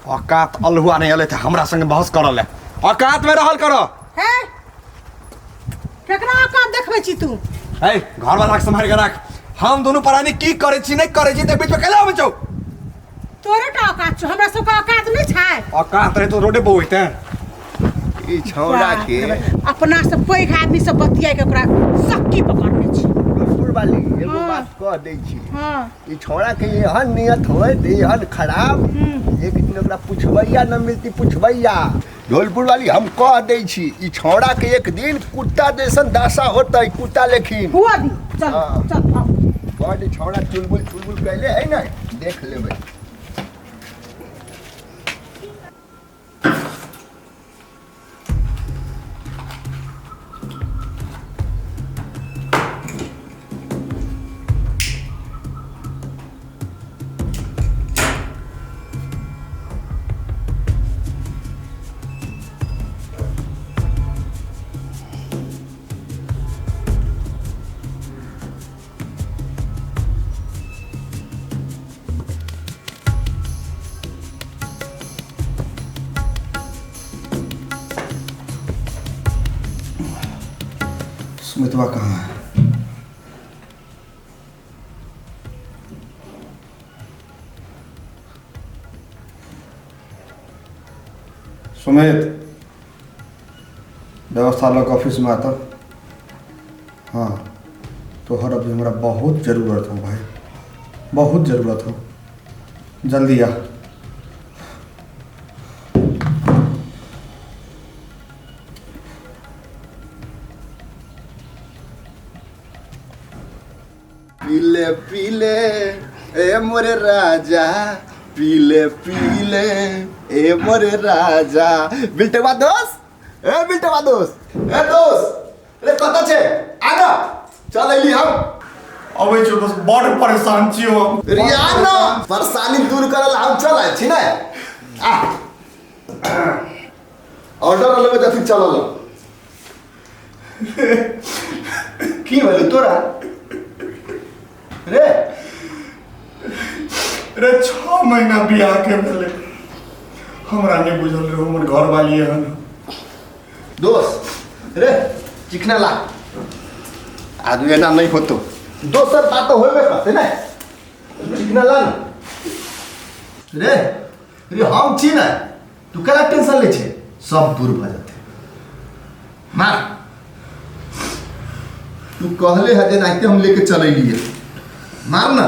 औकात अलहुआ नहीं अले थे हमरा संग बहस करल है। औकात में रहल करो। है केकरा औकात देखबै छी तू? है घर वाला के संभाल के रख। हम दोनों प्राणी की करे छी नहीं करे छी ते बीच में कैला आबै छौ? तोरे का औकात छौ, हमरा सब का औकात नहीं छै। औकात रहे तो रोडे पे होइते। ई छौड़ा के अपना से पैघ आदमी सब बतियाइ के ओकरा सक्की पकड़ने छी। बिल्कुल वाली एगो हाँ। बात कह दै छी। हां ई छौड़ा के एहन नियत होय दे एहन खराब एक दिन ओकरा पुछबैया न मिलती पुछबैया। ढोलपुर वाली हम कह दै छी ई छौड़ा के एक दिन कुत्ता जैसन दासा होतै कुत्ता लेखिन। हुआ दी चल हाँ। चल आओ। कह दे छौड़ा चुलबुल कैले है ना देख लेबै। सुमितवा कहाँ है? सुमित व्यवस्था लोग ऑफिस में आता। हाँ तोहर अभी हमरा बहुत ज़रूरत हो भाई, बहुत ज़रूरत हो, जल्दी आ। पीले पीले ए मोरे राजा पीले पीले ए मोरे राजा। बिल्टेवा दोस्त ए बिल्टेवा दोस्त ए दोस्त रे कत छे आना चल अइली हम। अबे छो बस बड़ परेशान छी हो। रियाना परेशानी दूर करल हम चल आए छी ना। आ ऑर्डर लेबे जथि चलल की भेल तोरा रे? रे 6 महीना बियाह के भेले हमरा नहीं बुझल रे हमर घर वाली है। दोस्त रे चिकना ला आदमी एना नहीं होतो। दोसर बात तो होबे करते ना चिकना ला ना रे रे हम छी ना तू करा टेंशन ले छे सब दूर भ जाते। मार तू कहले है जे नाइते हम लेके चले लिए मार ना।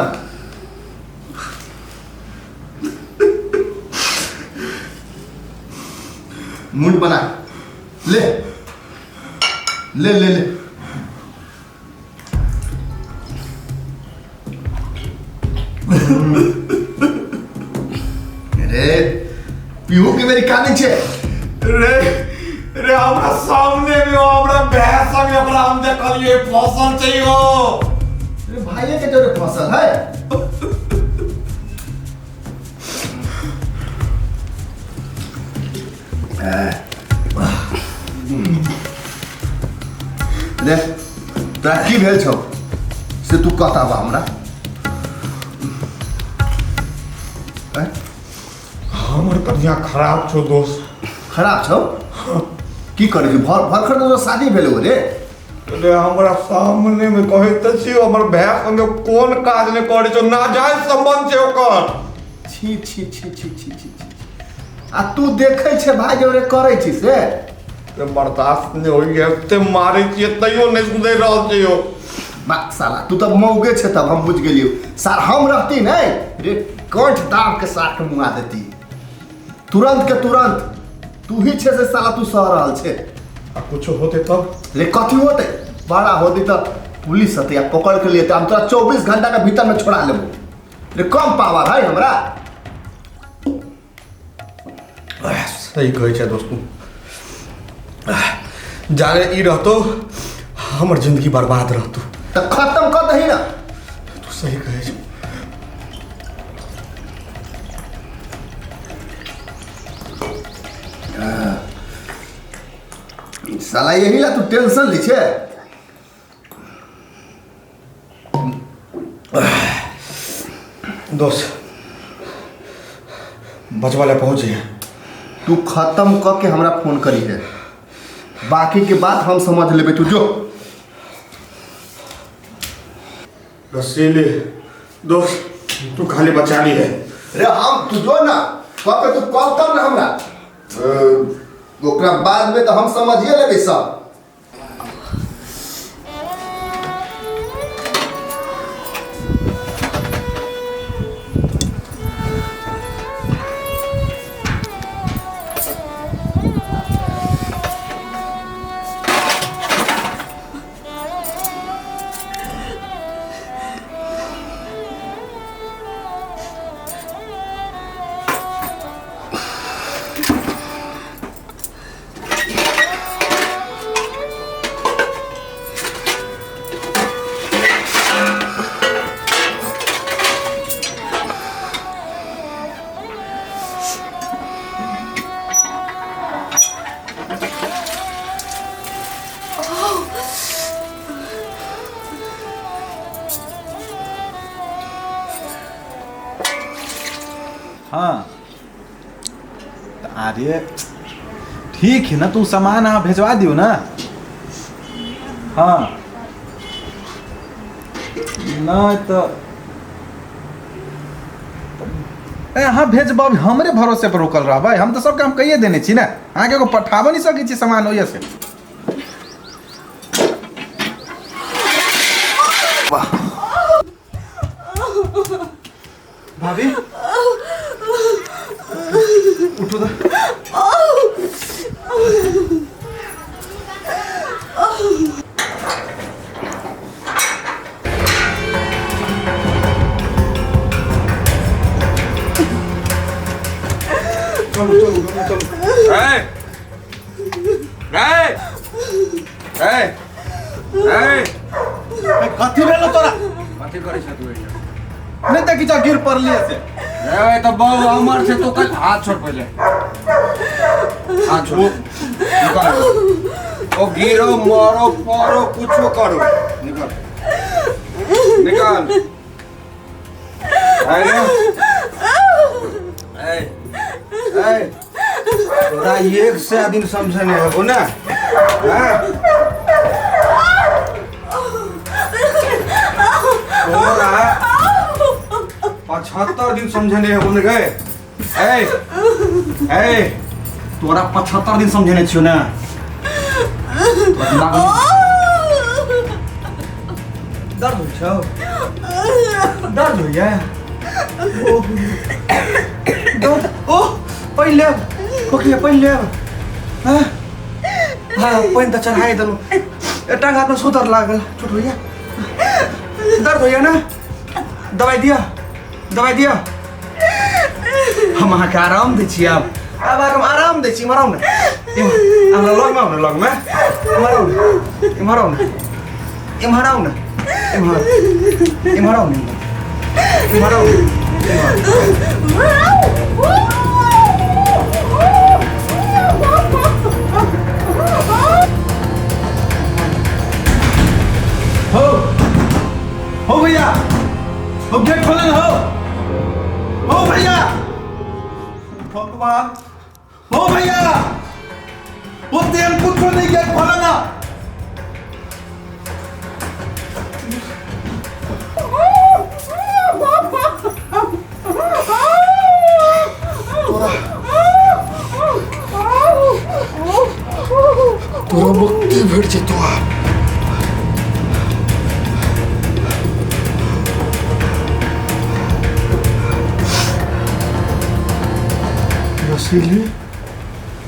मुंड बना ले ले ले ले रे पीहू के मेरी कहानी छे रे रे हमरा सामने में हमरा बहस में हमरा हम देखलिए फसल चाहिए। रे भाई के जोरे फसल है। रे तोरा की भेल छौ से तू कहता बा हमरा। हमर कन्या खराब छो दोस्त। खराब छौ की करे भर भर खर तो शादी भेलो रे। रे हमरा सामने में कहे त छी हमर भाई संगे कोन काज ने करे छो नाजायज संबंध छे ओकर। छी छी छी छी छी छी आ तू देखे छे भाई जोरे करे छी से रे बर्दाश्त नहीं होई एते मारे छी तइयो नहीं सुधर रहल छी हो। बा साला तू तब मौगे छे तब हम बुझ गेलियो सार हम रहती नहीं रे कंठ दाब के साथ मुआ देती तुरंत के तुरंत। तू ही छे से साला तू सह रहल छे। आ कुछ होते तब रे कथी होते बड़ा होती तो पुलिस हते या पकड़ के लिए हम तोरा 24 घंटा के भीतर में छोड़ा लेबो। रे कम पावर है हमरा। सही कहे छे दोस्तों। जाने ई रहतो हमर जिंदगी बर्बाद रहतो। तो खत्म कर दही ना। तू सही कहे छे। साला यही ला तू टेंशन ली छे। दोस्त बजवाला पहुँच गए। तू खत्म क के हमरा फोन करी है, बाकी के बात हम समझ लेबे। तू जो रसीली दोस्त, तू खाली बचा ली है। रे हम तू जो ना कब तू कॉल कर ना हमरा, ओकरा बाद में तो हम समझिए लेबे सब। हाँ अरे ठीक है ना, तू सामान यहाँ भेजवा दियो ना। हाँ नहीं तो हाँ भेजबा, हमरे भरोसे पर रुकल रहा भाई। हम तो सब काम कहिए देने छी ना, आगे को पठाबो नहीं सकै छी सामान ओइया से। भाभी उठो तो। चलो चलो चलो। कथी भेलो तोरा? कथी करे छ तू एहिया? नहीं देखी जा गिर पड़लिए से। रे तो बहु अमर से तो कल हाथ छोड़ पहले। हाथ छोड़। निकाल। ओ गिरो मारो पारो कुछो करो। निकाल। निकाल। अरे ए तोरा एक से दिन समझने हो ना? हां तोरा 75 दिन समझने हो गए। ए तोरा 75 दिन समझने छियो ना? दर्द हो छौ? दर्द हो या? ओ पहिले खोखिया पहिले हाँ हाँ पानी त चढ़ाई देलू। टांग हाथ में सुतर लागल, छोट होइया दर्द होइया ना? दवाई दिया, दवाई दिया। हम अहाँके आराम दै छी। अब आराम दै छी। इम्हर आउ ने, हमरा लगमे आउ ने, लगमे इम्हर आउ ने, इम्हर आउ ने, इम्हर आउ ने, इम्हर आउ ने, इम्हर आउ ने, हो भैया, हो गेट खोलन हो भैया, भगवान हो भैया, वो तेल कुछ नहीं गेट खोलना। तोरा मुक्ति भेट जेतो। रसीली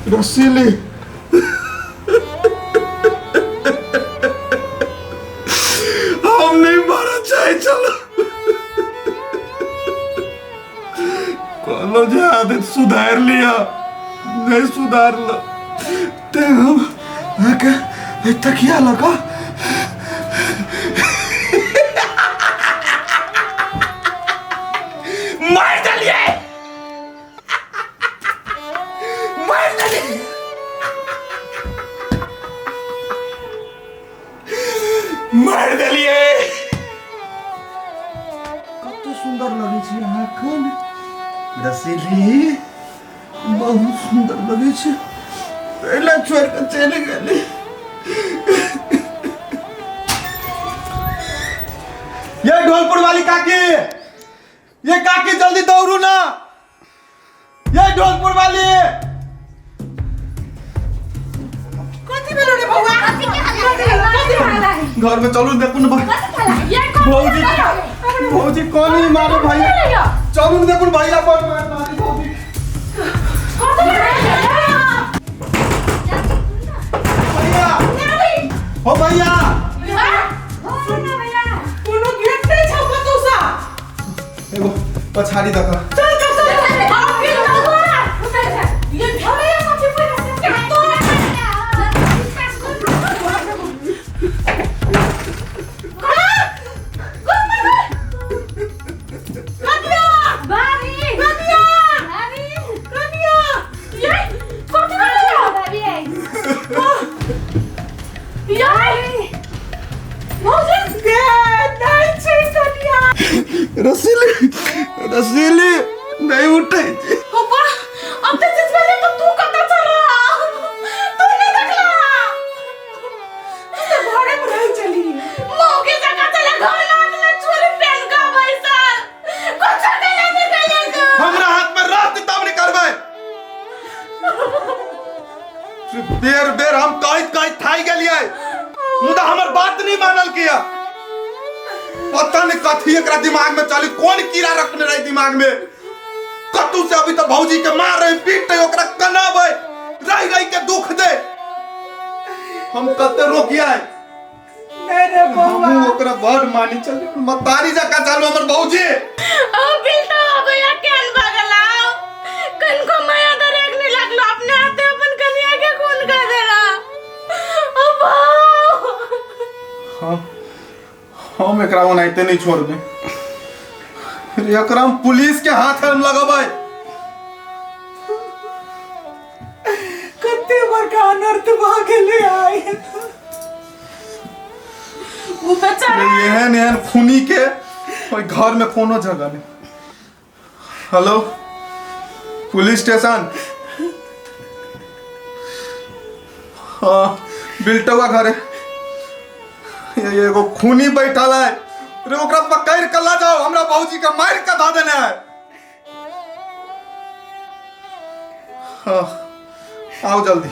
रसीली हम नहीं मारा चाहे। चलो कौन जो आदत सुधार लिया, नहीं सुधार लो ते हम तकिया लगा मार डालिए, मार डालिए, मार डालिए। कत सुंदर लगे छी अहाँ कन रसीली। बहुत सुंदर लगे छे पहले छोड़ के चले गए। ये ढोलपुर वाली काकी, ये काकी जल्दी दौड़ू ना, ये ढोलपुर वाली। कथी भेलो रे बौआ? कथी भेला है? घर में चलू देखू ना भाई। भौजी भौजी कौन ही मारो भाई, चलू ना देखू भैया कौन मारी भौजी। भैया ओ भैया एगो पछाड़ी देखा। रसीली रसीली नहीं उठे। पापा अब तक जिस पहले तो तू कता चला, तू नहीं देखला तो घरे में रह चली मौके जगह चला घर लागले चोरी पेन का पैसा कुछ नहीं निकलेगा। हमरा हाथ में रात तब नहीं करबे। बेर बेर हम कहत थाई गेलिए, मुदा हमर बात नहीं मानल किया। पता नहीं कथी एकरा दिमाग में चली, कौन कीड़ा रखने रही दिमाग में। कतू से अभी तो भौजी के मार रहे पीटे ओकरा कनाबे रही रही के दुख दे। हम कते रोकिया है मेरे बौआ हम ओकरा बड़ मानी चली मतारी जका चालू हमर भौजी। अब बिल्टा हो गया केन बगला कन को माया दरेक नहीं लगलो अपने हाथे अपन कन्या के खून कर देला। अब हम एकरा ओनाइते नहीं छोड़बे। एकरा हम पुलिस के हाथ हम लगबै। कत्ते बड़का अनर्थ भ गेले आइ वो बेचारा एहन एहन खूनी के ओइ घर में कोनो जगह नहीं। Hello police station. हाँ बिल्टवा घरे एगो खूनी बैठल है रे, ओकरा पकड़ के ला जाओ, हमरा भौजी के मार के धा देने है। हाँ आओ जल्दी।